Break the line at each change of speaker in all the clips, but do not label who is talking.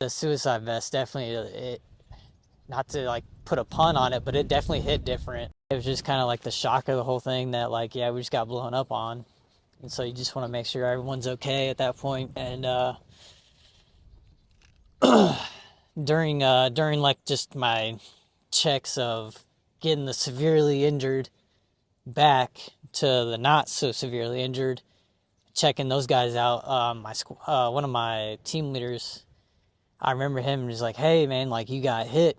The suicide vest definitely, not to like put a pun on it, but it definitely hit different. It was just kind of like the shock of the whole thing that like, yeah, we just got blown up on. And so you just want to make sure everyone's okay at that point. And during like just my checks of getting the severely injured back to the not so severely injured, checking those guys out, one of my team leaders, I remember him was like, "Hey man, like you got hit,"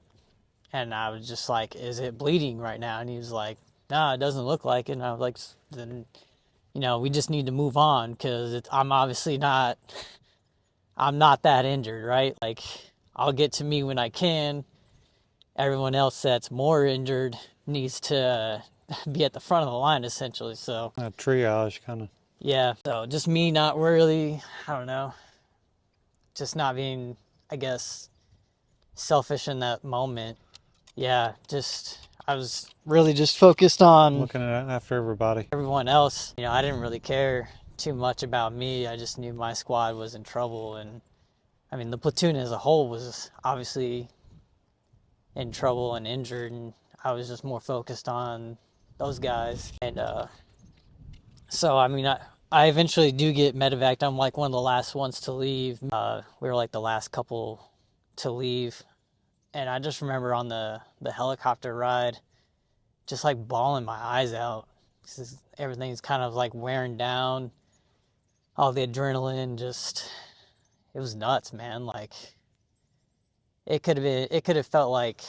and I was just like, "Is it bleeding right now?" And he was like, "No, it doesn't look like it." And I was like, "Then, we just need to move on because I'm obviously not, I'm not that injured, right? Like, I'll get to me when I can. Everyone else that's more injured needs to be at the front of the line, essentially." So
triage kind of.
yeah, so just me not really, I don't know, just not being, I guess, selfish in that moment. Yeah, just I was really just focused on
looking after everybody.
everyone else. I didn't really care too much about me. I just knew my squad was in trouble, and I mean the platoon as a whole was obviously in trouble and injured, and I was just more focused on those guys. And so I mean I eventually do get medevaced. I'm like one of the last ones to leave. We were like the last couple to leave. And I just remember on the helicopter ride, just like bawling my eyes out. Everything's kind of like wearing down. All the adrenaline, it was nuts, man. Like it could have felt like,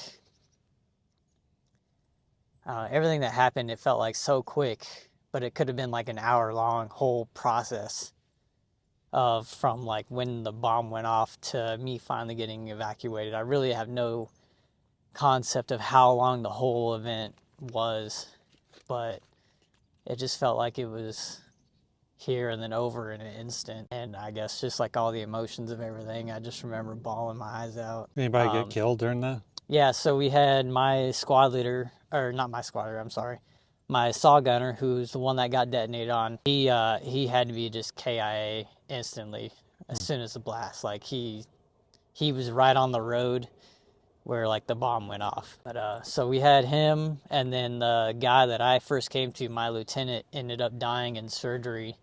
everything that happened, it felt like so quick, but it could have been like an hour long whole process of from like when the bomb went off to me finally getting evacuated. I really have no concept of how long the whole event was, but it just felt like it was here and then over in an instant. And I guess just like all the emotions of everything, I just remember bawling my eyes out.
Anybody get killed during that?
Yeah, so we had my squad leader, or not my squad leader, I'm sorry, my saw gunner, who's the one that got detonated on. He had to be just KIA instantly as soon as the blast. Like he was right on the road where like the bomb went off. But so we had him, and then the guy that I first came to, my lieutenant, ended up dying in surgery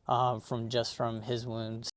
from his wounds.